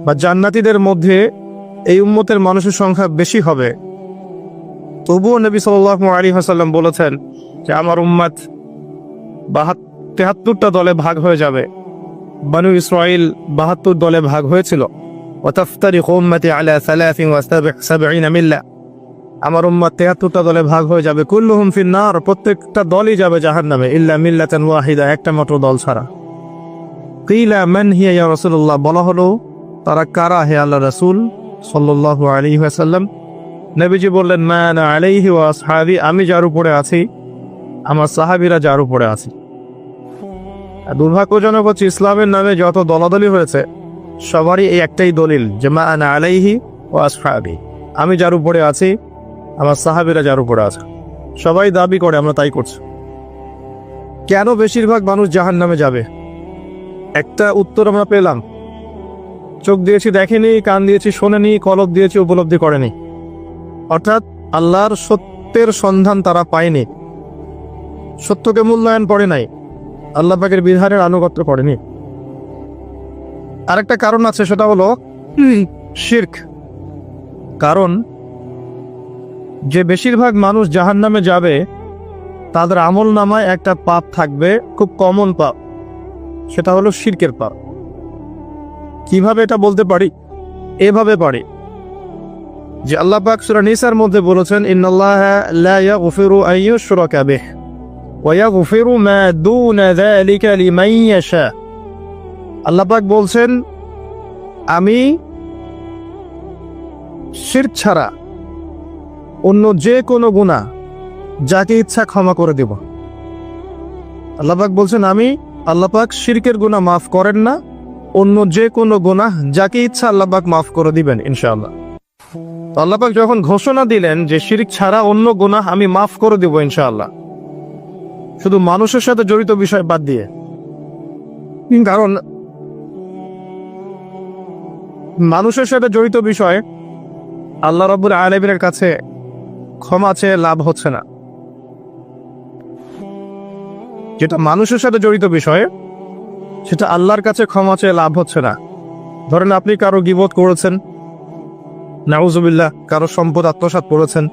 বা জান্নাতীদের মধ্যে এই উম্মতের মানুষের সংখ্যা বেশি হবে, তবুও নবী সাল্লাল্লাহু আলাইহি ওয়াসাল্লাম বলেছেন যে আমার উম্মত 73টা দলে ভাগ হয়ে যাবে। বনু ইসরাইল 72 দলে ভাগ হয়েছিল। ওয়াতাফতারিকু উম্মতি আলা 73 মিল্লা, আমার উম্মত 73টা দলে ভাগ হয়ে যাবে। কুল্লুহুম ফিন্নার, প্রত্যেকটা দলই যাবে জাহান্নামে, ইল্লা মিল্লাতান ওয়াহিদা, একটা মাত্র দল ছাড়া। কিলা মান হিয়া ইয়া রাসূলুল্লাহ, বলা হলো তারা কারা হে আল্লাহ রাসূল সাল্লাল্লাহু আলাইহি ওয়াসাল্লাম? নবীজি বললেন মা আনা আলাইহি ওয়া আসহাবি, আমি যার উপরে আছি, আমার সাহাবীরা যার উপরে আছে। দুর্ভাগ্যজনক হচ্ছে ইসলামের নামে যত দলাদলি হয়েছে সবারই এই একটাই দলিল যে মা আনা আলাইহি ওয়া আসহাবি, আমি যার উপরে আছি, আমার সাহাবীরা যার উপরে আছে। সবাই দাবি করে, আমরা তাই করছি। কেন বেশিরভাগ মানুষ জাহান্নামে যাবে? একটা উত্তর আমরা পেলাম, চোখ দিয়েছি দেখেনি, কান দিয়েছি শোনেনি, কলব দিয়েছি উপলব্ধি করেনি। অর্থাৎ আল্লাহর সত্যের সন্ধান তারা পায়নি, সত্যকে মূল্যায়ন করে নাই, আল্লাহ পাকের বিধানের আনুগত্য করেনি। আরেকটা কারণ আছে, সেটা হলো শিরক। কারণ যে বেশিরভাগ মানুষ জাহান্নামে যাবে তাদের আমল নামায় একটা পাপ থাকবে, খুব কমন পাপ, সেটা হলো শিরকের পাপ। কিভাবে এটা বলতে পারি? এভাবে পারি যে আল্লাহ পাক সূরা নিসার মধ্যে বলেছেন ইন্নাল্লাহা লা ইয়াগফিরু আন ইউশরাকা বিহি ওয়া ইয়াগফিরু মা দুনা যালিকা লিমান ইয়াশা। আল্লাহ পাক বলছেন আমি শিরক ছাড়া অন্য যে কোনো গুনাহ যাকে ইচ্ছা ক্ষমা করে দেব। আল্লাহ পাক বলছেন আমি, আল্লাহ পাক শিরকের গুনাহ মাফ করেন না, অন্য যে কোনো গুনাহ যাকে ইচ্ছা আল্লাহ পাক মাফ করে দিবেন ইনশাআল্লাহ। আল্লাহ পাক যখন ঘোষণা দিলেন যে শিরক ছাড়া অন্য গুনাহ আমি মাফ করে দেব ইনশাআল্লাহ, শুধু মানুষের সাথে জড়িত বিষয় বাদ দিয়ে। কারণ মানুষের সাথে জড়িত বিষয় আল্লাহ রাব্বুল আলামিনের কাছে ক্ষমা চেয়ে লাভ হচ্ছে না। যেটা মানুষের সাথে জড়িত বিষয় সেটা আল্লাহর কাছে ক্ষমা চেয়ে লাভ হচ্ছে না। ধরেন আপনি কারো গীবত করেছেন, নাউজুবিল্লাহ, কারো সম্পদ আত্মসাৎ করেছেন,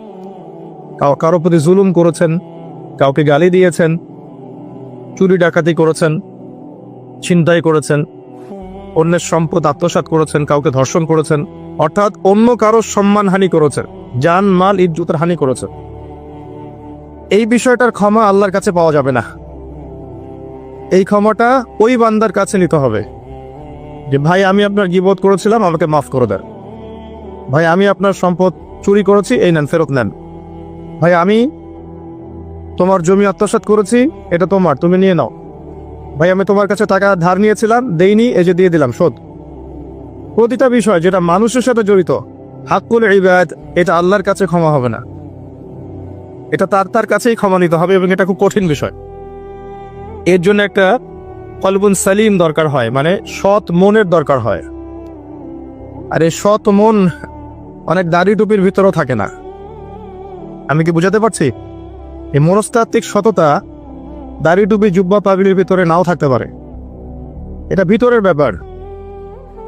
কারো প্রতি জুলুম করেছেন, কাউকে গালি দিয়েছেন, চুরি ডাকাতি করেছেন, ছিনতাই করেছেন, অন্যের সম্পদ আত্মসাৎ করেছেন, কাউকে ধর্ষণ করেছেন, অর্থাৎ অন্য কারো সম্মানহানি করেছেন, জান মাল ইজ্জতের হানি করেছেন। এই বিষয়টার ক্ষমা আল্লাহর কাছে পাওয়া যাবে না। এই ক্ষমাটা ওই বান্দার কাছে নিতে হবে যে ভাই আমি আপনার গীবত করেছিলাম, আমাকে মাফ করে দেন। ভাই আমি আপনার সম্পদ চুরি করেছি, এই নেন, ফেরত নেন। ভাই আমি তোমার জমি আত্মসাৎ করেছি, এটা তোমার, তুমি নিয়ে নাও। ভাই আমি তোমার কাছে টাকা ধার নিয়েছিলাম, দেইনি, এই যে দিয়ে দিলাম, শোধ। প্রতিটা বিষয় যেটা মানুষের সাথে জড়িত, হাক্কুল ইবাদ, এটা আল্লাহর কাছে ক্ষমা হবে না, এটা তার কাছেই ক্ষমা নিতে হবে, এবং এটা খুব কঠিন বিষয়। এর জন্য একটা কলবুন সালিম দরকার হয়, মানে সৎ মনের দরকার হয়। আর এই সৎ মন অনেক দাড়ি টুপির ভিতরেও থাকে না। আমি কি বুঝাতে পারছি? এই মনস্তাত্ত্বিক সততা দাড়ি টুপি জুব্বা পাগড়ির ভিতরে নাও থাকতে পারে। এটা ভিতরের ব্যাপার।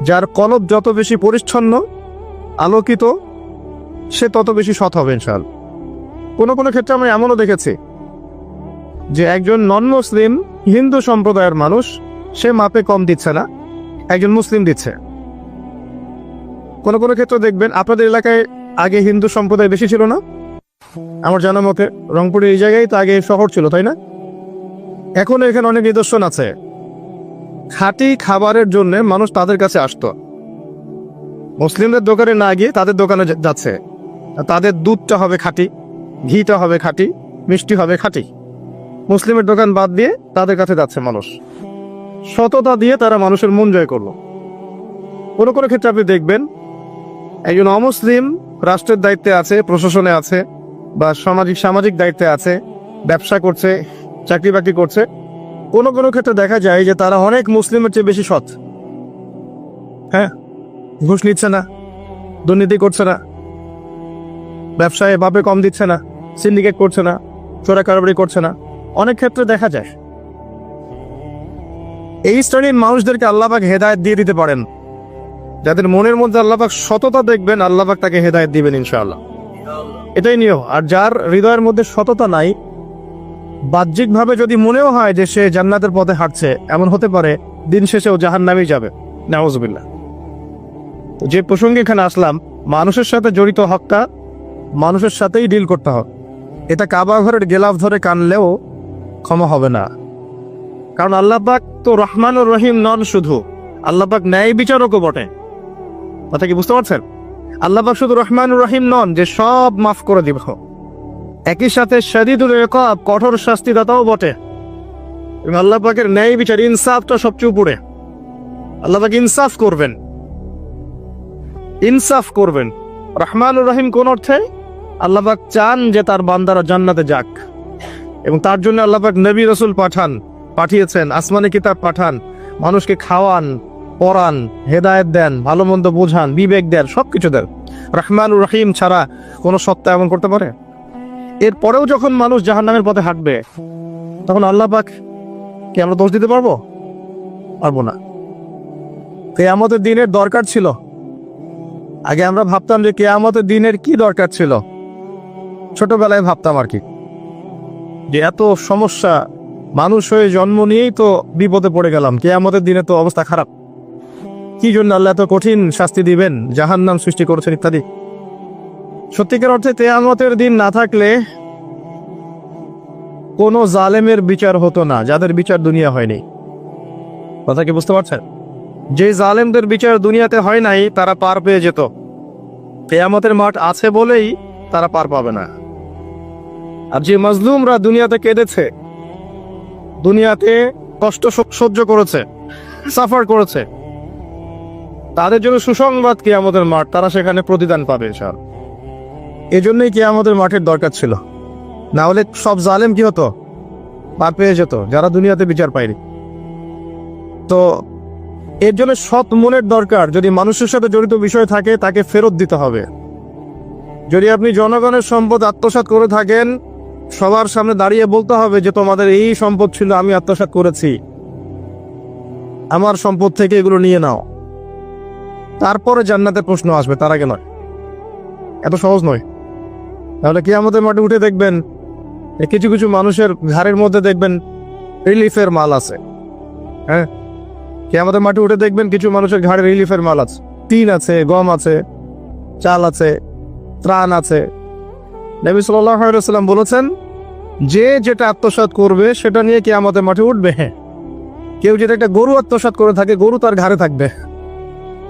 যার কলব যত বেশি পরিচ্ছন্ন, আলোকিত, সে তত বেশি সৎ হবে ইনশাআল্লাহ। কোনো কোনো ক্ষেত্রে আমরা এমনও দেখেছি যে একজন নন মুসলিম হিন্দু সম্প্রদায়ের মানুষ, সে মাপে কম দিচ্ছে না, একজন মুসলিম দিচ্ছে। কোনো কোনো ক্ষেত্রে দেখবেন আপনাদের এলাকায় আগে হিন্দু সম্প্রদায় বেশি ছিল না? আমার জানা মতে রংপুরের এই জায়গায় তো আগে শহর ছিল, তাই না? এখন এখানে অনেক নিদর্শন আছে, খাঁটি খাবারের জন্য মানুষ তাদের কাছে আসতো। মুসলিমদের দোকানে না গিয়ে তাদের দোকানে যাচ্ছে। তাদের দুধটা হবে খাঁটি, ঘিটা হবে খাঁটি, মিষ্টি হবে খাঁটি। মুসলিমের দোকান বাদ দিয়ে তাদের কাছে যাচ্ছে মানুষ। সততা দিয়ে তারা মানুষের মন জয় করলো। কোনো কোনো ক্ষেত্রে আপনি দেখবেন একজন অমুসলিম রাষ্ট্রের দায়িত্বে আছে, প্রশাসনে আছে, বা সামাজিক দায়িত্বে আছে, ব্যবসা করছে, চাকরি বাকরি করছে। কোনো কোনো ক্ষেত্রে দেখা যায় যে তারা অনেক মুসলিমের চেয়ে বেশি সৎ। হ্যাঁ, ঘুষ নিচ্ছে না, দুর্নীতি করছে না, ব্যবসায় বাপে কম দিচ্ছে না, সিন্ডিকেট করছে না, চোরা কারবারি করছে না। অনেক ক্ষেত্রে দেখা যায় এই শ্রেণীর মানুষদেরকে আল্লাহ পাক হেদায়েত দিয়ে দিতে পারেন, যাদের মনের মধ্যে আল্লাহ পাক সততা দেখবেন, আল্লাহ পাক তাকে হেদায়েত দিবেন ইনশাআল্লাহ। এটাই নিয়ম। আর যার হৃদয়ের মধ্যে সততা নাই, বাহ্যিকভাবে যদি মনেও হয় যে সে জান্নাতের পথে হাঁটছে, এমন হতে পারে দিন শেষেও জাহান্নামেই যাবে, নাউজুবিল্লাহ। তো যে প্রসঙ্গে এখানে আসলাম, মানুষের সাথে জড়িত হকটা মানুষের সাথেই ডিল করতে হবে। এটা কাবা ঘরের গেলাফ ধরে কানলেও ক্ষমা হবে না। কারণ আল্লাহ পাক তো রহমানুর রহিম নন, শুধু আল্লাহ পাক ন্যায় বিচারকও বটে। কথা কি বুঝতে পারছেন? আল্লাহ পাক শুধু রহমানুর রহিম নন যে সব মাফ করে দিব, একই সাথে শাদীদুল ইকাব, কঠোর শাস্তিদাতাও বটে। এবং আল্লাহ পাকের ন্যায় বিচার, ইনসাফটা সবচেয়ে উপরে। আল্লাহ পাক ইনসাফ করবেন, ইনসাফ করবেন। রহমানুর রহিম কোন অর্থে? আল্লাহ পাক চান যে তার বান্দারা জান্নাতে যাক, এবং তার জন্য আল্লাহ পাক নবী রাসূল পাঠিয়েছেন, আসমানি কিতাব পাঠান, মানুষকে খাওয়ান, পড়ান, হেদায়েত দেন, ভালো মন্দ বোঝান, বিবেক দেন, সবকিছু দেন। রহমানুর রহিম ছাড়া কোনো সত্তা এমন করতে পারে? এরপরেও যখন মানুষ জাহান্নামের পথে হাঁটবে, তখন আল্লাহ পাক কি আমরা দোষ দিতে পারবো? পারবো না। কিয়ামতের দিনের দরকার ছিল। আগে আমরা ভাবতাম যে কিয়ামতের দিনের কি দরকার ছিল, ছোটবেলায় ভাবতাম আর কি, যে এত সমস্যা, মানুষ হয়ে জন্ম নিয়েই তো বিপদে পড়ে গেলাম, কিয়ামতের দিনে তো অবস্থা খারাপ, কি জন্য আল্লাহ এত কঠিন শাস্তি দিবেন, জাহান্নাম সৃষ্টি করেছেন ইত্যাদি। সত্যিকার অর্থে কিয়ামতের দিন না থাকলে কোনো জালেমের বিচার হতো না, যাদের বিচার দুনিয়া হয়নি। কথা কি বুঝতে পারছেন? যে জালেমদের বিচার দুনিয়াতে হয় নাই, তারা পার পেয়ে যেত। কিয়ামতের মাঠ আছে বলেই তারা পার পাবে না। আর যে মাজলুমরা দুনিয়াতে কেঁদেছে, দুনিয়াতে কষ্ট সহ্য করেছে, সাফার করেছে, তাদের জন্য সুসংবাদ কিয়ামতের মাঠ, তারা সেখানে প্রতিদান পাবে। এজন্যই কিয়ামতের মাঠের দরকার ছিল। না হলে সব জালেম কি হতো? পার পেয়ে যেত, যারা দুনিয়াতে বিচার পায়নি। তো এর জন্য সৎ মনের দরকার। যদি মানুষের সাথে জড়িত বিষয় থাকে, তাকে ফেরত দিতে হবে। যদি আপনি জনগণের সম্পদ আত্মসাৎ করে থাকেন, সবার সামনে দাঁড়িয়ে বলতে হবে যে তোমাদের এই সম্পদ ছিল, আমি আত্মসাৎ করেছি, আমার সম্পদ থেকে এগুলো নিয়ে নাও। তারপরে জান্নাতের প্রশ্ন আসবে, তার আগে নয়। এত সহজ নয়। তাহলে কিয়ামতের মাঠে উঠে দেখবেন কিছু কিছু মানুষের ঘাড়ের মধ্যে দেখবেন রিলিফের মাল আছে। হ্যাঁ, কিয়ামতের মাঠে উঠে দেখবেন কিছু মানুষের ঘাড়ে রিলিফের মাল আছে, টিন আছে, গম আছে, চাল আছে, ত্রাণ আছে। নবী সাল্লাল্লাহু আলাইহি ওয়াসাল্লাম বলেছেন, যে যেটা আত্মসাৎ করবে সেটা নিয়ে কিয়ামতের মাঠে উঠবে। হ্যাঁ, কেউ যদি একটা গরু আত্মসাৎ করে থাকে, গরু তার ঘাড়ে থাকবে।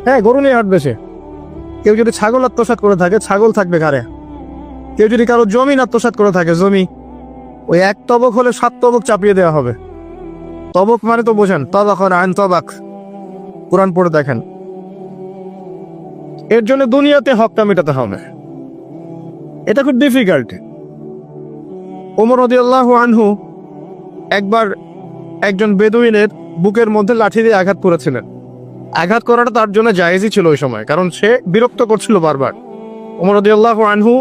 হ্যাঁ, গরু নিয়ে হাঁটবে সে। কেউ যদি ছাগল আত্মসাৎ করে থাকে, ছাগল থাকবে ঘাড়ে। কেউ যদি কারো জমিন আত্মসাৎ করে থাকে, জমি, ওই এক তবক হলে 7 তবক চাপিয়ে দেওয়া হবে। তবক মানে তো বোঝেন, তবাক আইন তবাক, কোরআন পড়ে দেখেন। এর জন্য দুনিয়াতে হকটা মেটাতে হবে, এটা খুব ডিফিকাল্ট। ওমর রাদিয়াল্লাহু আনহু একবার একজন বেদুইনের বুকের মধ্যে লাঠি দিয়ে আঘাত করেছিলেন। আঘাত করাটা তার জন্য জায়েজই ছিল ওই সময়, কারণ সে বিরক্ত করছিল বারবার। ওমর রাদিয়াল্লাহু আনহু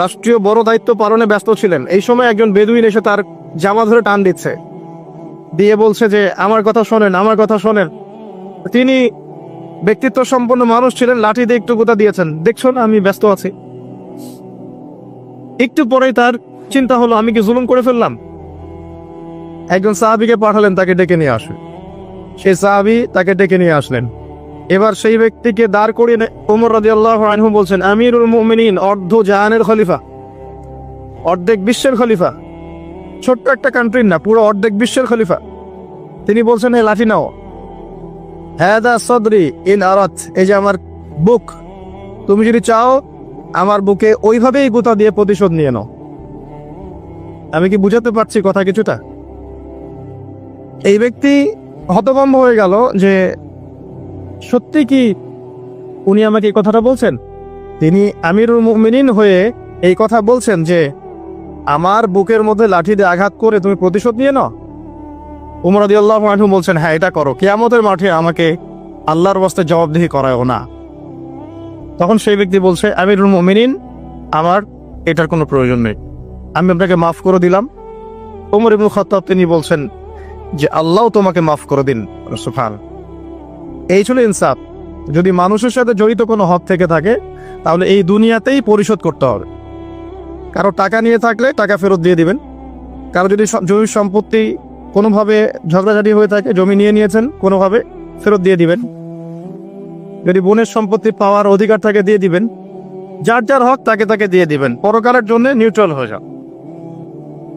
রাষ্ট্রীয় বড় দায়িত্ব পালনে ব্যস্ত ছিলেন। এই সময় একজন বেদুইন এসে তার জামা ধরে টান দিচ্ছে, দিয়ে বলছে যে আমার কথা শোনেন, আমার কথা শোনেন। তিনি ব্যক্তিত্ব সম্পন্ন মানুষ ছিলেন, লাঠি দিয়ে একটু গোতা দিয়েছেন, দেখছো না আমি ব্যস্ত আছি। একটু পরেই তার চিন্তা হলো, আমি কি জুলুম করে ফেললাম? একজন সাহাবীকে পাঠালেন তাকে ডেকে নিয়ে আসে। সেই সাহাবী তাকে ডেকে নিয়ে আসলেন। এবার সেই ব্যক্তিকে দাঁড় করিয়ে ওমর রাদিয়াল্লাহু আনহু বলছেন, আমিরুল মুমিনিন, অর্ধ জাহানের খলিফা, অর্ধেক বিশ্বের খলিফা, ছোট্ট একটা কান্ট্রির না, পুরো অর্ধেক বিশ্বের খলিফা। তিনি বলছেন, এই লাঠি নাও। হাদা সদরি ইন আরাত, এই যে আমার বুক, তুমি যদি চাও আমার বুকে ওইভাবেই গুতা দিয়ে প্রতিশোধ নিয়ে নাও। আমি কি বুঝাতে পারছি কথা কিছুটা? এই ব্যক্তি হতভম্ব হয়ে গেল যে সত্যি কি উনি আমাকে এই কথাটা বলছেন? তিনি আমিরুল মুমিনিন হয়ে এই কথা বলছেন যে আমার বুকের মধ্যে লাঠি দিয়ে আঘাত করে তুমি প্রতিশোধ নিয়ে নাও। ওমর রাদিয়াল্লাহু আনহু বলছেন, হ্যাঁ এটা করো, কিয়ামতের মাঠে আমাকে আল্লাহর ওয়াস্তে জবাবদিহি করায়ও না। তখন সেই ব্যক্তি বলছে, আমিরুল মুমিনিন, আমার এটার কোনো প্রয়োজন নেই, আমি আপনাকে মাফ করে দিলাম। ওমর ইবনে খাত্তাব তিনি বলছেন যে আল্লাহ তোমাকে মাফ করে দিন। সুবহান। এই ছিল ইনসাফ। যদি মানুষের সাথে জড়িত কোনো হক থেকে থাকে তাহলে এই দুনিয়াতেই পরিশোধ করতে হবে। কারো টাকা নিয়ে থাকলে টাকা ফেরত দিয়ে দিবেন। কারো যদি জমি সম্পত্তি কোনোভাবে ঝগড়াঝাটি হয়ে থাকে, জমি নিয়েছেন কোনোভাবে, ফেরত দিয়ে দিবেন। যদি বোনের সম্পত্তি পাওয়ার অধিকার থাকে দিয়ে দিবেন। যার যার হক তাকে দিয়ে দিবেন। পরকালের জন্য নিউট্রাল হয়ে যান।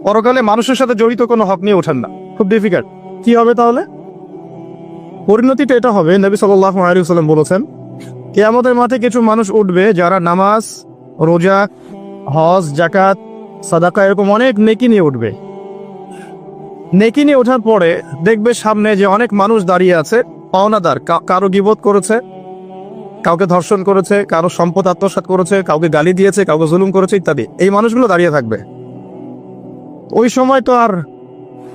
পরকালে মানুষের সাথে জড়িত কোনো হক নিয়ে ওঠেন না, খুব ডিফিকাল্ট। কি হবে তাহলে? পরিণতিটা এটা হবে, নবী সাল্লাল্লাহু আলাইহি ওয়াসাল্লাম বলেছেন, কিয়ামতের মাঠে কিছু মানুষ উঠবে যারা নামাজ, রোজা, হজ, যাকাত, সাদাকা এরকম অনেক নেকি নিয়ে উঠবে। নেকি নিয়ে ওঠার পরে দেখবে সামনে যে অনেক মানুষ দাঁড়িয়ে আছে পাওনাদার, কারো গীবত করেছে, কাউকে ধর্ষণ করেছে, কারো সম্পদ আত্মসাৎ করেছে, কাউকে গালি দিয়েছে, কাউকে জুলুম করেছে ইত্যাদি। এই মানুষগুলো দাঁড়িয়ে থাকবে। ওই সময় তো আর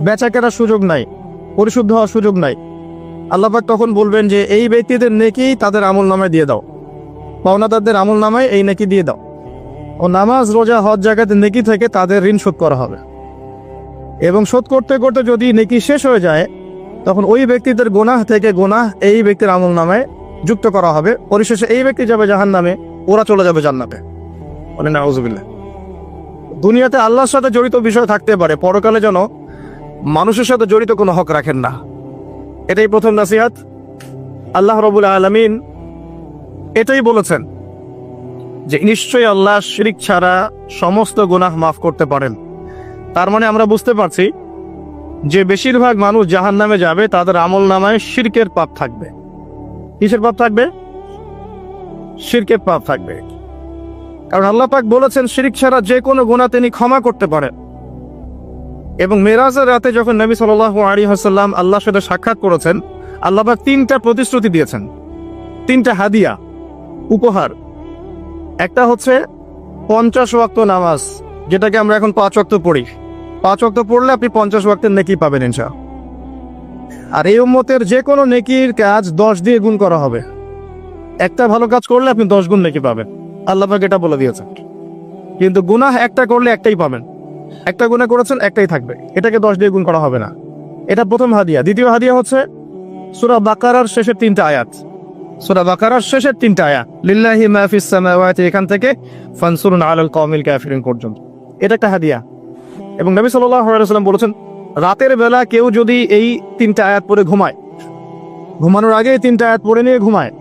বেচা কেনার সুযোগ নাই, পরিশুদ্ধ হওয়ার সুযোগ নাই। আল্লাহ পাক তখন বলবেন যে এই ব্যক্তিদের নেকি তাদের আমল নামায় দিয়ে দাও, পাওনাদারদের আমল নামায় এই নেকি দিয়ে দাও। ও নামাজ, রোজা, হজ, যাকাতের নেকি থেকে তাদের ঋণ শোধ করা হবে। এবং শোধ করতে করতে যদি নেকি শেষ হয়ে যায় তখন ওই ব্যক্তিদের গুনাহ থেকে গুনাহ এই ব্যক্তির আমল নামায় যুক্ত করা হবে। পরিশেষে এই ব্যক্তি যাবে জাহান্নামে, ওরা চলে যাবে জান্নাতে। বলে নাউযুবিল্লাহ। দুনিয়াতে আল্লাহর সাথে জড়িত বিষয় থাকতে পারে, পরকালে যেন মানুষের সাথে জড়িত কোনো হক রাখেন না। এটাই প্রথম নসিহত। আল্লাহ রাব্বুল আলামিন এটাই বলেছেন যে নিশ্চয়ই আল্লাহ শিরক ছাড়া সমস্ত গুনাহ মাফ করতে পারেন। তার মানে আমরা বুঝতে পারছি যে বেশিরভাগ মানুষ জাহান্নামে যাবে তাদের আমল নামায় শিরকের পাপ থাকবে। কিসের পাপ থাকবে? শিরকের পাপ থাকবে। কারণ আল্লাহ পাক বলেছেন শিরক ছাড়া যে কোনো গুনাহ তিনি ক্ষমা করতে পারেন। এবং মেরাজের রাতে যখন নবী সাল্লাল্লাহু আলাইহি ওয়াসাল্লাম আল্লাহর সাথে সাক্ষাৎ করেছেন, আল্লাহ পাক 3টা প্রতিশ্রুতি দিয়েছেন, 3টা হাদিয়া, উপহার। একটা হচ্ছে 50 ওয়াক্ত নামাজ, যেটাকে আমরা এখন 5 ওয়াক্ত পড়ি। 5 ওয়াক্ত পড়লে আপনি 50 ওয়াক্তের নেকি পাবেন ইনশাআল্লাহ। আর এই উম্মতের যে কোনো নেকির কাজ 10 দিয়ে গুণ করা হবে। একটা ভালো কাজ করলে আপনি 10 গুণ নেকি পাবেন, আল্লাহ পাক এটা বলে দিয়েছেন। কিন্তু গুনাহ একটা করলে একটাই পাবেন। একটা গুনাহ করেছেন, একটাই থাকবে, এটাকে 10 দিয়ে গুণ করা হবে না। এটা প্রথম হাদিয়া। দ্বিতীয় হাদিয়া হচ্ছে সূরা বাকারার শেষের 3টা আয়াত। সূরা বাকারার শেষের 3টা আয়াত, লিল্লাহি মা ফিস সামাওয়াতি, এখান থেকে ফানসুরুন আলাল কওমিল কাফিরিন পর্যন্ত। এটা একটা হাদিয়া। এবং নবী সাল্লাল্লাহু আলাইহি ওয়াসাল্লাম বলেছেন, রাতের বেলা কেউ যদি এই 3টা আয়াত পড়ে ঘুমায়, ঘুমানোর আগে 3টা আয়াত পড়ে নিয়ে ঘুমায়,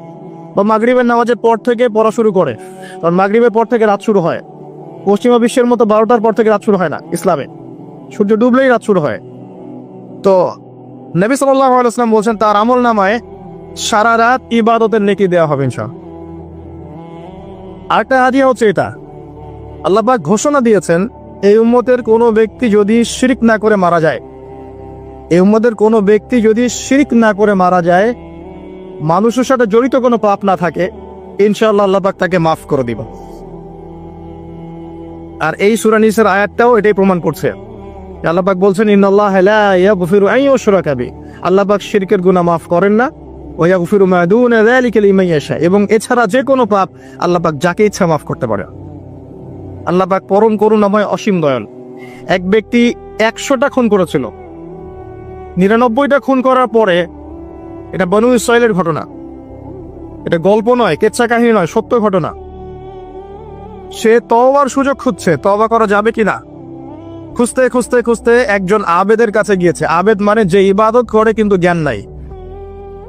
বা মাগরিবের নামাজের পর থেকে পড়া শুরু করে, কারণ মাগরিবের পর থেকে রাত শুরু হয়। পশ্চিমা বিশ্বের মতো 12টার পর থেকে রাত শুরু হয় না ইসলামে, সূর্য ডুবলেই রাত শুরু হয়। তো নবী সাল্লাল্লাহু আলাইহি ওয়াসাল্লাম বলছেন তার আমল নামায় সারা রাত ইবাদতের নেকি দেওয়া হবে ইনশাআল্লাহ। আরেকটা হাদিয়া হচ্ছে এটা, আল্লাহ পাক ঘোষণা দিয়েছেন এই উম্মতের কোনো ব্যক্তি যদি শিরক না করে মারা যায়, এই উম্মতের কোনো ব্যক্তি যদি শিরক না করে মারা যায়, মানুষের সাথে জড়িত কোনো পাপ না থাকে, ইনশাআল্লাহ আল্লাহ পাক তাকে মাফ করে দিবে। আর এই সূরা নিসার আয়াতটাও এটাই প্রমাণ করছে। আল্লাহ পাক বলছেন ইন্নাল্লাহা লা ইয়াগফিরু আন ইউশরাকা বিহি, আল্লাহ পাক শিরকের গুনাহ মাফ করেন না, ওয়া ইয়াগফিরু মা দুনা যালিকা লিমান ইয়াশা, এবং এছাড়া যে কোনো পাপ আল্লাহ পাক যাকে ইচ্ছা মাফ করতে পারে। আল্লাহ পাক পরম করুণাময়, অসীম দয়াল। এক ব্যক্তি 100টা খুন করেছিল, 99টা খুন করার পরে, এটা বনু ইসরাইলের ঘটনা, এটা গল্প নয়, কেচ্ছা কাহিনী নয়, সত্য ঘটনা। সে তওবার সুযোগ খুঁজছে, তওবা করা যাবে কিনা। খুঁজতে খুঁজতে খুঁজতে একজন আবেদের কাছে গিয়েছে। আবেদ মানে যে ইবাদত করে কিন্তু জ্ঞান নাই।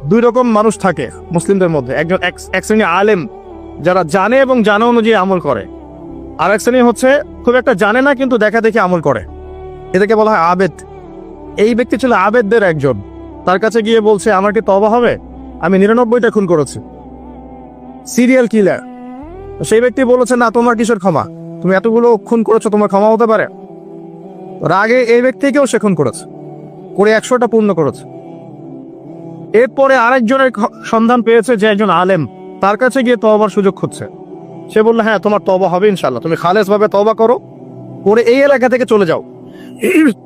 2 রকম মানুষ থাকে মুসলিমদের মধ্যে, একজন এক শ্রেণী আলেম যারা জানে এবং জানা অনুযায়ী আমল করে, আর এক শ্রেণী হচ্ছে খুব একটা জানে না কিন্তু দেখা দেখে আমল করে, এটাকে বলা হয় আবেদ। এই ব্যক্তি ছিল আবেদদের একজন। তার কাছে গিয়ে বলছে আমার কি তওবা হবে, আমি 99টা খুন করেছি, সিরিয়াল কিলার। সেই ব্যক্তি বলেছে না, তোমার কিসের ক্ষমা, তুমি এতগুলো খুন করেছো, তোমার ক্ষমা হতে পারে। রাগে এই ব্যক্তিকেও সে খুন করেছে, করে 100টা পূর্ণ করেছে। এরপরে আরেকজনের সন্ধান পেয়েছে যে একজন আলেম, তার কাছে গিয়ে তওবার সুযোগ খুঁজছে। সে বলল হ্যাঁ তোমার তওবা হবে ইনশাআল্লাহ, তুমি খালেস ভাবে তওবা করো, করে এই এলাকা থেকে চলে যাও।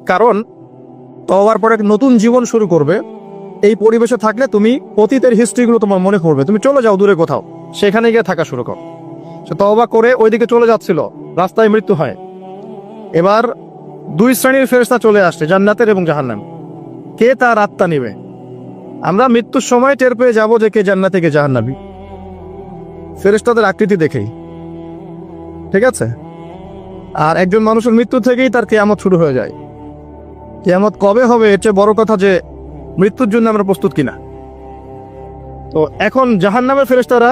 কারণ তওবার পরে নতুন জীবন শুরু করবে, এই পরিবেশে থাকলে তুমি অতীতের হিস্ট্রিগুলো তোমার মনে পড়বে, তুমি চলে যাও দূরে কোথাও, সেখানে গিয়ে থাকা শুরু করো। সে তওবা করে ওইদিকে চলে যাচ্ছিল, রাস্তায় মৃত্যু হয়। এবার 2 শ্রেণীর ফেরেশতা চলে আসছে, জান্নাতের এবং জাহান্নাম। কে তার আত্মা নিবে? আমরা মৃত্যুর সময় টের পেয়ে যাব যে কে জান্নাতে কে জাহান্নামী, ফেরেশতাদের আকৃতি দেখেই। ঠিক আছে? আর একজন মানুষের মৃত্যু থেকেই তার কিয়ামত শুরু হয়ে যায়। কিয়ামত কবে হবে এর চেয়ে বড় কথা যে মৃত্যুর জন্য আমরা প্রস্তুত কিনা। তো এখন জাহান্নামের ফেরেশতারা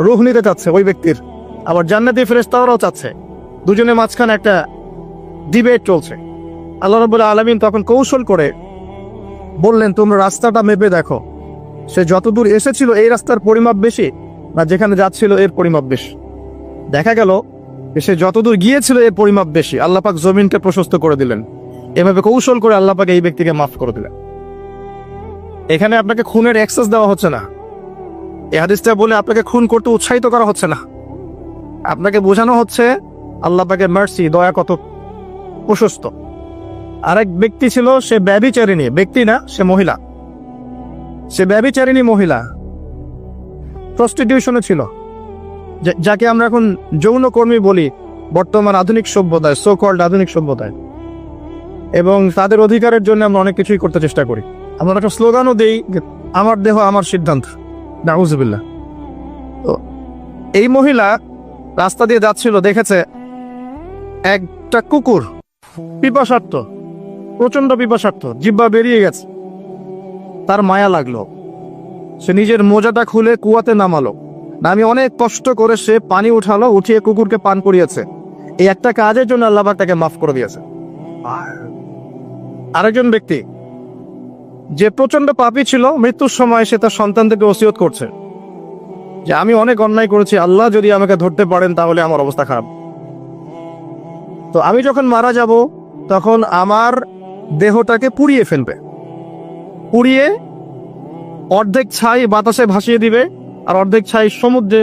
রূহ নিতে চাচ্ছে ওই ব্যক্তির, আবার জান্নাতি ফেরেশতারাও চাচ্ছে। দুজনের মাঝখানে একটা ডিবেট চলছে। আল্লাহ রাব্বুল আলামিন তখন কৌশল করে বললেন, তোমরা রাস্তাটা মেপে দেখো, সে যতদূর এসেছিল এই রাস্তার পরিমাপ বেশি না যেখানে যাচ্ছিল এর পরিমাপ বেশি। দেখা গেল সে যতদূর গিয়েছিল এর পরিমাপ বেশি। আল্লাহ পাক জমিনকে প্রশস্ত করে দিলেন। এভাবে কৌশল করে আল্লাহ পাক এই ব্যক্তিকে মাফ করে দিলেন। এখানে আপনাকে খুনের অ্যাক্সেস দেওয়া হচ্ছে না। এই হাদিসটা বলে আপনাকে খুন করতে উৎসাহিত করা হচ্ছে না। আপনাকে বোঝানো হচ্ছে আল্লাহ পাকের মার্সি, দয়া কত প্রশস্ত। আরেক ব্যক্তি ছিল, সে ব্যভিচারিণী, ব্যক্তি না, সে মহিলা। সে ব্যভিচারিণী মহিলা, প্রস্টিটিউশনে ছিল, যাকে আমরা এখন যৌনকর্মী বলি বর্তমান আধুনিক সভ্যতায়, সো কল্ড আধুনিক সভ্যতায়। এবং তাদের অধিকারের জন্য আমরা অনেক কিছুই করতে চেষ্টা করি। আমরা একটা স্লোগানও দিই, আমার দেহ আমার সিদ্ধান্ত, নাউজুবিল্লাহ। তো এই মহিলা রাস্তা দিয়ে যাচ্ছিল, দেখেছে একটা কুকুর পিপাসার্থ, প্রচন্ড পিপাসার্থ, জিহ্বা বেরিয়ে গেছে। তার মায়া লাগলো, সে নিজের মোজাটা খুলে কুয়াতে নামালো। নামি অনেক কষ্ট করে সে পানি উঠালো, উঠিয়ে কুকুরকে পান করিয়েছে। এই একটা কাজের জন্য আল্লাহ পাক তাকে মাফ করে দিয়েছে। আরেকজন ব্যক্তি যে প্রচন্ড পাপী ছিল, মৃত্যুর সময় সে তার সন্তানদেরকে ওসিয়ত করছে যে আমি অনেক অন্যায় করেছি, আল্লাহ যদি আমাকে ধরতে পারেন তাহলে আমার অবস্থা খারাপ। তো আমি যখন মারা যাব তখন আমার দেহটাকে পুড়িয়ে ফেলবে, পুড়িয়ে অর্ধেক ছাই বাতাসে ভাসিয়ে দিবে আর অর্ধেক ছাই সমুদ্রে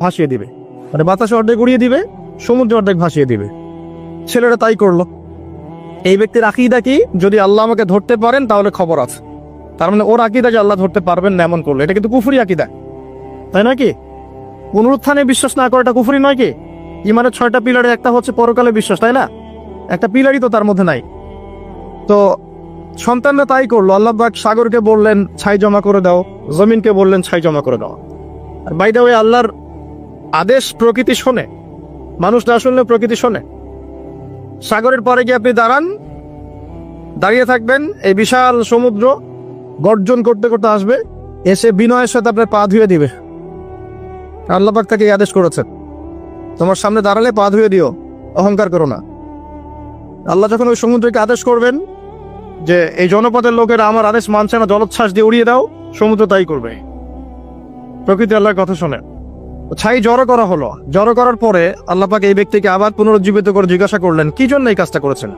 ভাসিয়ে দিবে। মানে বাতাসে অর্ধেক উড়িয়ে দিবে, সমুদ্রে অর্ধেক ভাসিয়ে দিবে। ছেলেরা তাই করলো। এই ব্যক্তির আকীদা কি, যদি আল্লাহ আমাকে ধরতে পারেন তাহলে খবর আছে। তার মানে ওর আকীদা যে আল্লাহ ধরতে পারবেন না এমন করলো। এটা কিন্তু কুফরি আকীদা, তাই নাকি? পুনরুত্থানে বিশ্বাস না করাটা কুফরি নয় কি? ইমানের 6টা পিলারে একটা হচ্ছে পরকালে বিশ্বাস, তাই না? একটা পিলারই তো তার মধ্যে নাই। তো সন্তানরা তাই করলো। আল্লাহ পাক সাগরকে বললেন ছাই জমা করে দাও, জমিনকে বললেন ছাই জমা করে দাও। আর বাই দ্য ওয়ে, আল্লাহর আদেশ প্রকৃতি শোনে, মানুষ না শুনলে প্রকৃতি শোনে। সাগরের পরে গিয়ে আপনি দাঁড়িয়ে থাকবেন, এই বিশাল সমুদ্র গর্জন করতে করতে আসবে, এসে বিনয়ের সাথে আপনার পা ধুয়ে দিবে। আল্লাহ পাক তাকে আদেশ করেছেন, তোমার সামনে দাঁড়ালে পা ধুয়ে দিও, অহংকার করো না। আল্লাহ যখন ওই সমুদ্রকে আদেশ করবেন যে এই জনপদের লোকেরা আমার আদেশ মানছে না, জলোচ্ছ্বাস দিয়ে উড়িয়ে দাও, সমুদ্র তাই করবে। প্রকৃতি আল্লাহর কথা শোনে। ছাই জড়ো করা হলো। জড়ো করার পরে আল্লাহ পাক এই ব্যক্তিকে আবার পুনরুজ্জীবিত করে জিজ্ঞাসা করলেন, কি জন্য এই কাজটা করেছেন,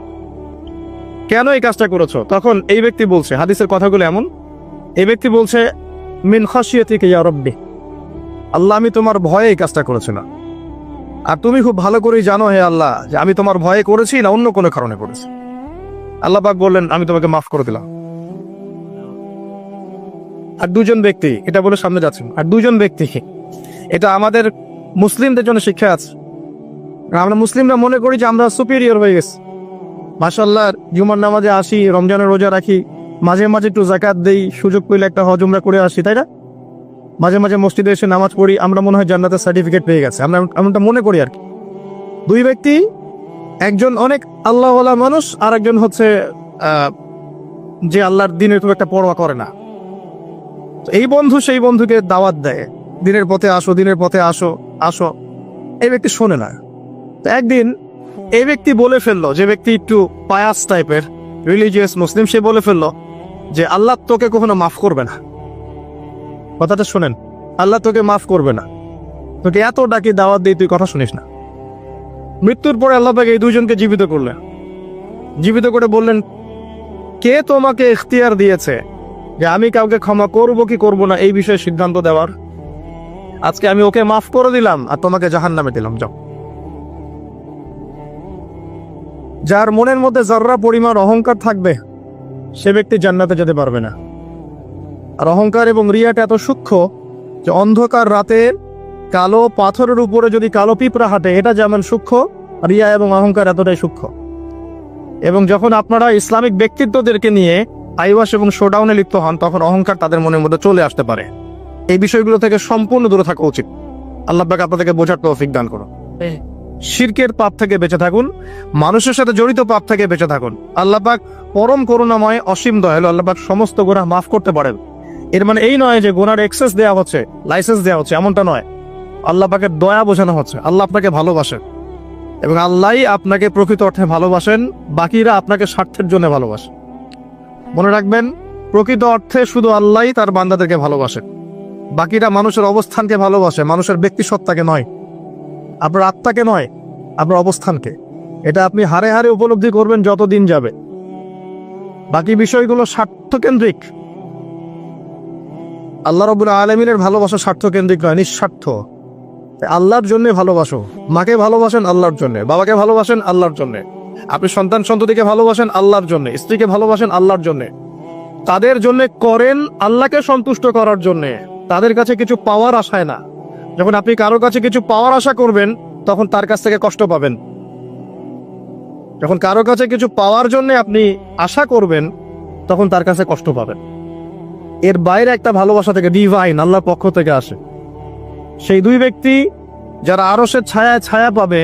কেন এই কাজটা করেছো? তখন এই ব্যক্তি বলছে, হাদিসের কথাগুলো এমন, এই ব্যক্তি বলছে, মিন খাশিয়াতিকা ইয়া রাব্বি, আল্লাহ আমি তোমার ভয়ে এই কাজটা করেছি না। আর তুমি খুব ভালো করেই জানো হে আল্লাহ যে আমি তোমার ভয়ে করেছি না অন্য কোনো কারণে করেছি। আল্লাহ পাক বললেন, আমি তোমাকে মাফ করে দিলাম। আর দুজন ব্যক্তি, এটা বলে সামনে যাচ্ছেন, আর দুজন ব্যক্তি, এটা আমাদের মুসলিমদের জন্য শিক্ষা আছে। আমরা মুসলিমরা মনে করি যে আমরা সুপিরিয়র হয়ে গেছি। মাশাআল্লাহ, জুমার নামাজে আসি, রমজানের রোজা রাখি, মাঝে মাঝে একটু জাকাত দেই, সুযোগ পেলে একটা হজ উমরা করে আসি, তাই না? মাঝে মাঝে মসজিদে এসে নামাজ পড়ি, আমরা মনে হয় জান্নাতের সার্টিফিকেট পেয়ে গেছে, আমরা এমনটা মনে করি আর কি। দুই ব্যক্তি, একজন অনেক আল্লাহওয়ালা মানুষ, আর একজন হচ্ছে যে আল্লাহর দিনের খুব একটা পরোয়া করে না। তো এই বন্ধু সেই বন্ধুকে দাওয়াত দেয়, দিনের পথে আসো, দিনের পথে আসো আসো। এই ব্যক্তি শোনে না। তো একদিন এই ব্যক্তি বলে ফেললো, যে ব্যক্তি একটু পায়াস টাইপের রিলিজিয়াস মুসলিম, সে বলে ফেললো যে আল্লাহ তোকে কখনো মাফ করবে না। কথাটা শোনেন, আল্লাহ তোকে মাফ করবে না, তোকে এত ডাকি দাওয়াত দিই, তুই কথা শুনিস না। মৃত্যুর পরে আল্লাহ পাক এই দুইজনকে জীবিত করলেন। জীবিত করে বললেন, কে তোমাকে ইখতিয়ার দিয়েছে যে আমি কাউকে ক্ষমা করব কি করব না এই বিষয়ে সিদ্ধান্ত দেওয়ার? আজকে আমি ওকে মাফ করে দিলাম আর তোমাকে জাহান্নামে দিলাম, যাও। যার মনের মধ্যে যাররা পরিমাণ অহংকার থাকবে সে ব্যক্তি জান্নাতে যেতে পারবে না। আর অহংকার এবং রিয়াটা এত সূক্ষ্ম যে অন্ধকার রাতের কালো পাথরের উপরে যদি কালো পিঁপড়া হাঁটে, এটা যেমন সূক্ষ্ম, রিয়া এবং অহংকার এতটাই সূক্ষ্ম। এবং যখন আপনারা ইসলামিক ব্যক্তিত্বদেরকে নিয়ে আইওয়াশ এবং শোডাউনে লিপ্ত হন, তখন অহংকার তাদের মনের মধ্যে চলে আসতে পারে। এই বিষয়গুলো থেকে সম্পূর্ণ দূরে থাকা উচিত। আল্লাহ পাক আপনাদেরকে বোঝার তৌফিক দান করুন। শিরকের পাপ থেকে বেঁচে থাকুন, মানুষের সাথে জড়িত পাপ থেকে বেঁচে থাকুন। আল্লাহ পাক পরম করুণাময়, অসীম দয়ালু। আল্লাহ পাক সমস্ত গুনাহ মাফ করতে পারেন। এর মানে এই নয় যে গুনার এক্সেস দেওয়া হচ্ছে, লাইসেন্স দেওয়া হচ্ছে, এমনটা নয়। আল্লাহ পাকের দয়া বোঝানো হচ্ছে। আল্লাহ আপনাকে ভালোবাসেন এবং আল্লাহই আপনাকে প্রকৃত অর্থে ভালোবাসেন, বাকিরা আপনাকে স্বার্থের জন্য ভালোবাসেন। মনে রাখবেন, প্রকৃত অর্থে শুধু আল্লাহই তার বান্দাদেরকে ভালোবাসেন, বাকিরা মানুষের অবস্থানকে ভালোবাসে, মানুষের ব্যক্তিসত্তাকে নয়, আপনার আত্মাকে নয়, আপনার অবস্থানকে। এটা আপনি হারে হারে উপলব্ধি করবেন যত দিন যাবে। বাকি বিষয়গুলো স্বার্থকেন্দ্রিক। আল্লাহ রাব্বুল আলামিনের ভালোবাসা স্বার্থকেন্দ্রিক নয়, নিঃস্বার্থ। আল্লাহর জন্য ভালোবাসো। মাকে ভালোবাসেন আল্লাহর জন্য, বাবাকে ভালোবাসেন আল্লাহর জন্য, আপনি সন্তান সন্ততিকে ভালোবাসেন আল্লাহর জন্য, স্ত্রীকে ভালোবাসেন আল্লাহর জন্য। তাদের জন্য করেন আল্লাহকে সন্তুষ্ট করার জন্য, তাদের কাছে কিছু পাওয়ার আশায় না। যখন আপনি কারোর কাছে কিছু পাওয়ার আশা করবেন, তখন তার কাছ থেকে কষ্ট পাবেন। যখন কারোর কাছে কিছু পাওয়ার জন্য আপনি আশা করবেন, তখন তার কাছে কষ্ট পাবেন। এর বাইরে একটা ভালোবাসা থেকে, ডিভাইন, আল্লাহর পক্ষ থেকে আসে। সেই দুই ব্যক্তি যারা আরশের ছায়ায় ছায়া পাবে,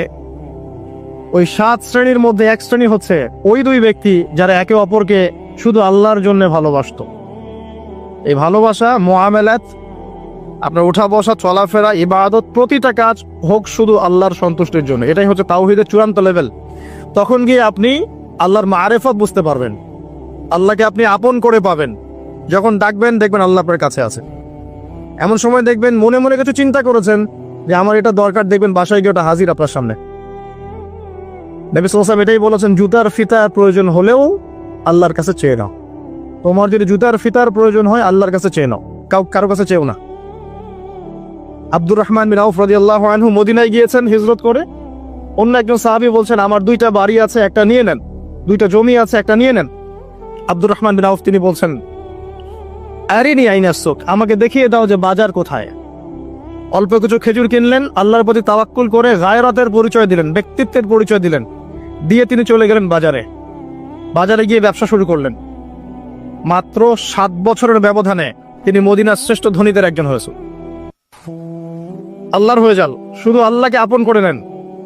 ওই 7 শ্রেণীর মধ্যে এক শ্রেণী হচ্ছে ওই দুই ব্যক্তি যারা একে অপরকে শুধু আল্লাহর জন্য ভালোবাসত। এই ভালোবাসা, মুআমালাত, আপনার উঠা বসা, চলাফেরা, ইবাদত, প্রতিটা কাজ হোক শুধু আল্লাহর সন্তুষ্টির জন্য। এটাই হচ্ছে তাওহীদের চূড়ান্ত লেভেল। তখন গিয়ে আপনি আল্লাহর মারিফত বুঝতে পারবেন, আল্লাহকে আপনি আপন করে পাবেন। যখন ডাকবেন, দেখবেন আল্লাহ আপনার কাছে আছে। এমন সময় দেখবেন মনে মনে কিছু চিন্তা করেছেন যে আমার এটা দরকার, দেখবেন বাসায় গিয়ে ওটা হাজির আপনার সামনে। নবী সাল্লাল্লাহু আলাইহি ওয়াসাল্লাম এটাই বলেছেন, জুতার ফিতার প্রয়োজন হলেও আল্লাহর কাছে চেয়ে নাও। তোমার যদি জুতার ফিতার প্রয়োজন হয়, আল্লাহর কাছে চেয়ে নাও, কারো কাছে চেয়েও না। আব্দুর রহমান বিন আউফ রাদিয়াল্লাহু আনহু মদিনায় গিয়েছেন হিজরত করে। অন্য একজন সাহাবী বলছেন, আমার 2টা বাড়ি আছে, একটা নিয়ে নেন, 2টা জমি আছে, একটা নিয়ে নেন। আব্দুর রহমান বিন আউফ তিনি বলছেন, আরিনি আইনাস সুক, আমাকে দেখিয়ে দাও যে বাজার কোথায়। অল্প কিছু খেজুর কিনলেন, আল্লাহর প্রতি তাওয়াক্কুল করে গায়রাতের পরিচয় দিলেন, ব্যক্তিত্বের পরিচয় দিলেন, দিয়ে তিনি চলে গেলেন বাজারে। বাজারে গিয়ে ব্যবসা শুরু করলেন। মাত্র 7 বছরের ব্যবধানে তিনি মদিনার শ্রেষ্ঠ ধনীদের একজন হয়েছেন। আল্লাহর হয়ে যান, শুধু আল্লাহকে আপন করে নেন,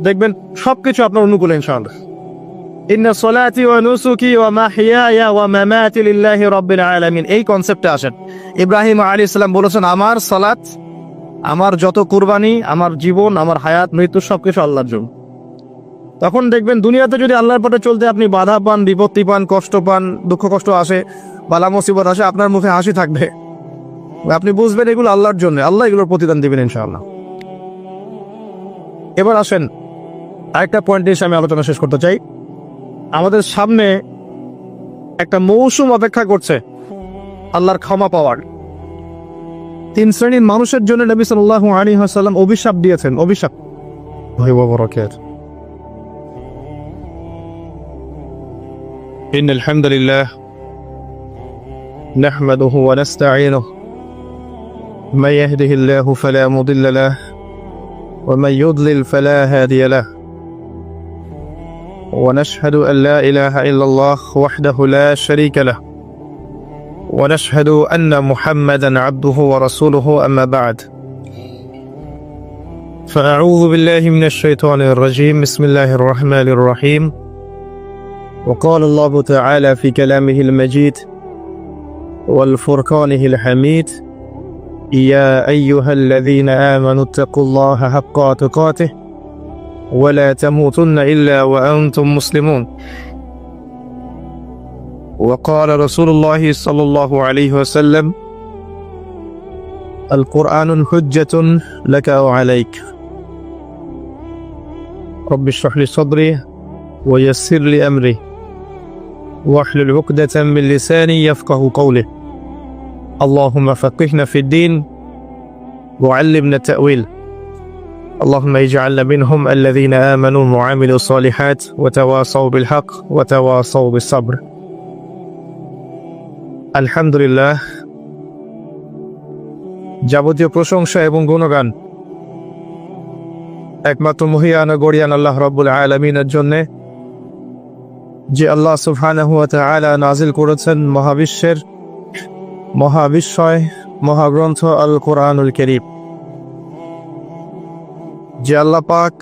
দেখবেন সবকিছু আপনার অনুকূলে ইনশাআল্লাহ। ইন্না সলাতি ওয়া নুসুকি ওয়া মাহইয়ায়া ওয়া মামাতি লিল্লাহি রাব্বিল আলামিন, এই কনসেপ্টে আসেন। ইব্রাহিম আলাইহিস সালাম বলেছেন, আমার সালাত, আমার যত কুরবানি, আমার জীবন, আমার হায়াত, মৃত্যু সবকিছু আল্লাহর জন্য। তখন দেখবেন দুনিয়াতে যদি আল্লাহর পথে চলতে আপনি বাধা পান, বিপত্তি পান, কষ্ট পান, দুঃখ কষ্ট আসে, বালা মুসিবত আসে, আপনার মুখে হাসি থাকবে। আপনি বুঝবেন এগুলো আল্লাহর জন্য, আল্লাহ এগুলোর প্রতিদান দিবেন ইনশাআল্লাহ। এবার আসেন আরেকটা পয়েন্ট এসে আমি আলোচনা শেষ করতে চাই। আমাদের সামনে একটা মৌসুম অপেক্ষা করছে আল্লাহর ক্ষমা পাওয়ার। 3 শ্রেণীর মানুষের জন্য নবী সাল্লাল্লাহু আলাইহি ওয়াসাল্লাম অভিশাপ দিয়েছেন। অভিশাপ ইন্নাল হামদুলিল্লাহ নাহমাদুহু ওয়া নাস্তাঈনুহু মান ইয়াহদিহিল্লাহু ফালা মুদিল্লা লাহু ওয়া মান ইউদ্লিল ফালা হাদিয়া লাহু ونشهد أن لا إله إلا الله وحده لا شريك له ونشهد أن محمدا عبده ورسوله أما بعد فأعوذ بالله من الشيطان الرجيم بسم الله الرحمن الرحيم وقال الله تعالى في كلامه المجيد والفرقانه الحميد يا أيها الذين آمنوا اتقوا الله حق تقاته ولا تموتن إلا وأنتم مسلمون وقال رسول الله صلى الله عليه وسلم القرآن حجة لك وعليك رب اشرح لي صدري ويسر لي أمري واحلل عقدة من لساني يفقه قولي اللهم فقهنا في الدين وعلمنا التأويل اللهم اجعلنا منهم الذين آمنوا وعملوا الصالحات وتواصوا بالحق وتواصوا بالصبر আলহামদুলিল্লাহ, যাবতীয় প্রশংসা এবং গুণগান একমাত্র মহিয়ান ও গরিয়ান আল্লাহ রাব্বুল আলামিনের জন্য, যে আল্লাহ সুবহানাহু ওয়া তাআলা নাজিল করেছেন মহাবিশ্বের মহাবিশ্বয় মহাগ্রন্থ আল কোরআনুল কারীম। যে আল্লাহ পাক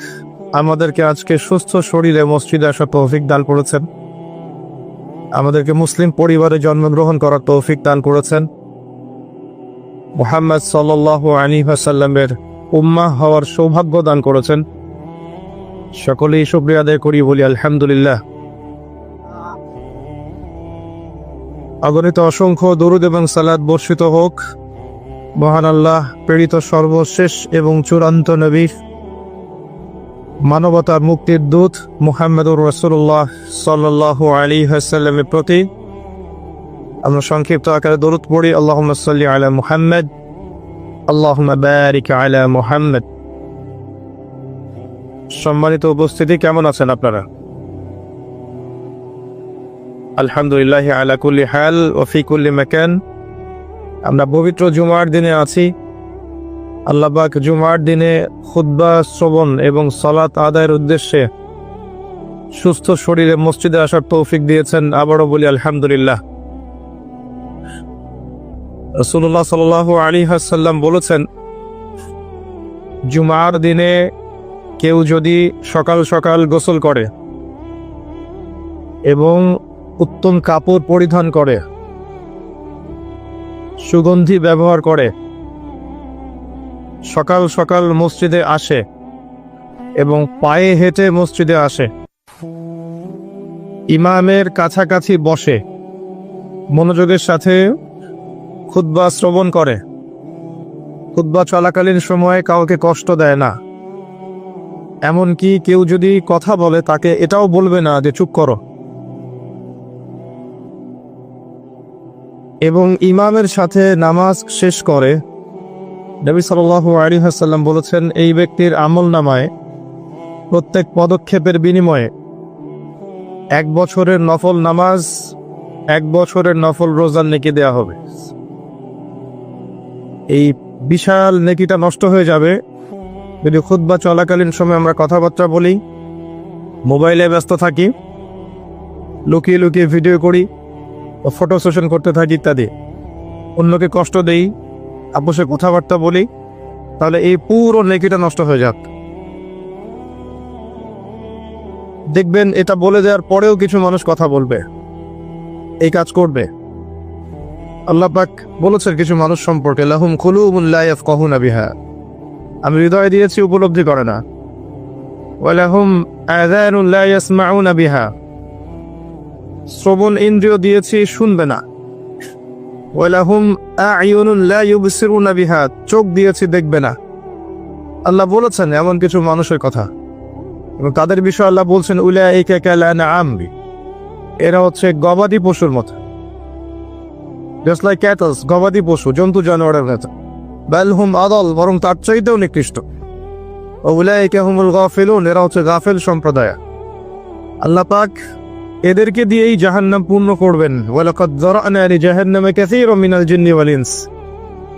আমাদেরকে আজকে সুস্থ শরীরে মসজিদে আসার তৌফিক দান করেছেন, আমাদেরকে মুসলিম পরিবারে জন্মগ্রহণ করার তৌফিক দান করেছেন, মুহাম্মদ সাল্লাল্লাহু আলাইহি ওয়াসাল্লামের উম্মাহ হওয়ার সৌভাগ্য দান করেছেন। সকলেই শুকরিয়া আদায় করি, বলি আলহামদুলিল্লাহ। অগণিত অসংখ্য দরুদ এবং সালাত বর্ষিত হোক মহান আল্লাহ প্রেরিত সর্বশেষ এবং চূড়ান্ত নবী, মানবতার মুক্তির দূত মুহাম্মদুর রাসূলুল্লাহ সাল্লাল্লাহু আলাইহি ওয়াসাল্লামের প্রতি। আমরা সংক্ষিপ্ত আকারে দরুদ পড়ি, আল্লাহুম্মা সাল্লি আলা মুহাম্মদ, আল্লাহুম্মা বারিক আলা মুহাম্মদ। সম্মানিত উপস্থিতি, কেমন আছেন আপনারা? আলহামদুলিল্লাহ আলা কুল্লি হাল ওয়া ফি কুল্লি মাকান। আমরা পবিত্র জুমার দিনে আছি। আল্লাহ পাক জুমার দিনে খুতবা শ্রবণ এবং সালাত আদায়ের উদ্দেশ্যে সুস্থ শরীরে মসজিদে আসার তৌফিক দিয়েছেন, আবারও বলি আলহামদুলিল্লাহ। রাসূলুল্লাহ সাল্লাল্লাহু আলাইহি ওয়াসাল্লাম বলেছেন, জুমার দিনে কেউ যদি সকাল সকাল গোসল করে এবং উত্তম কাপড় পরিধান করে, সুগন্ধি ব্যবহার করে, সকাল সকাল মসজিদে আসে এবং পায়ে হেঁটে মসজিদে আসে, ইমামের কাছাকাছি বসে, মনোযোগের সাথে খুতবা শ্রবণ করে, খুতবা চলাকালীন সময়ে কাউকে কষ্ট দেয় না, এমনকি কেউ যদি কথা বলে তাকে এটাও বলবে না যে চুপ করো, এবং ইমামের সাথে নামাজ শেষ করে, নবী সাল্লাল্লাহু আলাইহি ওয়াসাল্লাম বলেছেন, এই ব্যক্তির আমলনামায় প্রত্যেক পদক্ষেপের বিনিময়ে 1 বছরের নফল নামাজ, 1 বছরের নফল রোজার নেকি দেয়া হবে। এই বিশাল নেকিটা নষ্ট হয়ে যাবে যদি খুতবা চলাকালীন সময় আমরা কথাবার্তা বলি, মোবাইলে ব্যস্ত থাকি, লুকিয়ে লুকিয়ে ভিডিও করি, ফটো সেশন করতে থাকি ইত্যাদি, অন্যকে কষ্ট দেই, আপোষে কথাবার্তা বলি, তাহলে এই পুরো নেকিটা নষ্ট হয়ে যাক। দেখবেন এটা বলে দেওয়ার পরেও কিছু মানুষ কথা বলবে, এই কাজ করবে। আল্লাহ পাক বলেছেন কিছু মানুষ সম্পর্কে, লাহুম কুলুবুন লা ইয়াফকাহুনা বিহা, আমি হৃদয় দিয়েছি উপলব্ধি করে না, ওয়া লাহুম আযানুন লা ইয়াসমাউনা বিহা, শ্রবণ ইন্দ্রিয় দিয়েছি শুনবে না, ওয়া লাহুম আ'য়ুনুন লা ইউবসিরুনা বিহা, চোখ দিয়েছি দেখবে না। আল্লাহ বলেছেন এমন কিছু মানুষের কথা, এবং তাদের বিষয়ে আল্লাহ বলছেন, উলাইকা কালানআম, এরা হচ্ছে গবাদি পশুর মতো, জাস্ট লাইক ক্যাটলস, গবাদি পশু, জন্তু জানোয়ারের মতো। বাল হুম আদাল, বরং তার চাইতেও নিকৃষ্ট। উলাইকা হুমুল গাফিলুন, এরা হচ্ছে গাফেল সম্প্রদায়। আল্লাহ পাক এদেরকে দিয়েই জাহান্নাম পূর্ণ করবেন। ওয়ালাকাদ যারানা লিজাহান্নামা কাসীরাম মিনাল জিন্নি ওয়াল ইনস,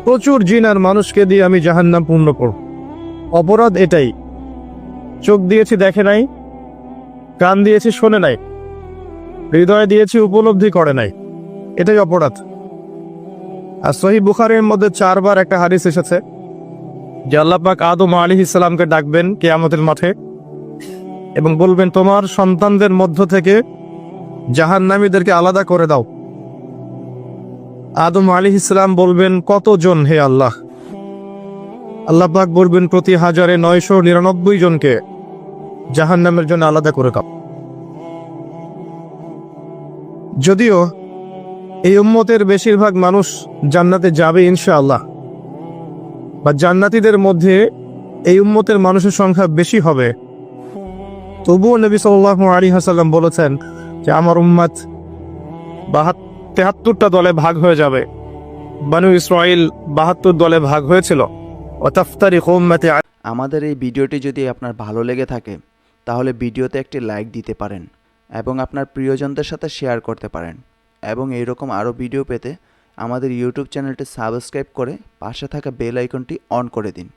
প্রচুর জিন আর মানুষকে দিয়ে আমি জাহান্নাম পূর্ণ করব। অপরাধ এটাই, চোখ দিয়েছি দেখে নাই, কান দিয়েছি শোনে নাই, হৃদয় দিয়েছি উপলব্ধি করে নাই, এটাই অপরাধ। আর সহিহ বুখারীর মধ্যে 4 বার একটা হাদিস এসেছে যে আল্লাহ পাক আদম আলাইহিস সালামকে ডাকবেন কিয়ামতের মাঠে এবং বলবেন, তোমার সন্তানদের মধ্য থেকে জাহান্নামীদেরকে আলাদা করে দাও। আদম আলাইহিস সালাম বলবেন, কতজন হে আল্লাহ? আল্লাহ পাক বলবেন, প্রতি 1999 জনকে জাহান্নামের জন্য আলাদা করে দাও। যদিও এই উম্মতের বেশিরভাগ মানুষ জান্নাতে যাবে ইনশাআল্লাহ, বা জান্নাতীদের মধ্যে এই উম্মতের মানুষের সংখ্যা বেশি হবে, তবুও নবী সাল্লাল্লাহু আলাইহি ওয়াসাল্লাম বলেছেন যে আমার উম্মত 73টা দলে ভাগ হয়ে যাবে। বনু ইসরাইল 72 দলে ভাগ হয়েছিল। ওয়াতাফতারিকু উম্মতি। আমাদের এই ভিডিওটি যদি আপনার ভালো লেগে থাকে তাহলে ভিডিওতে একটি লাইক দিতে পারেন এবং আপনার প্রিয়জনদের সাথে শেয়ার করতে পারেন, এবং এইরকম আরও ভিডিও পেতে আমাদের ইউটিউব চ্যানেলটি সাবস্ক্রাইব করে পাশে থাকা বেল আইকনটি অন করে দিন।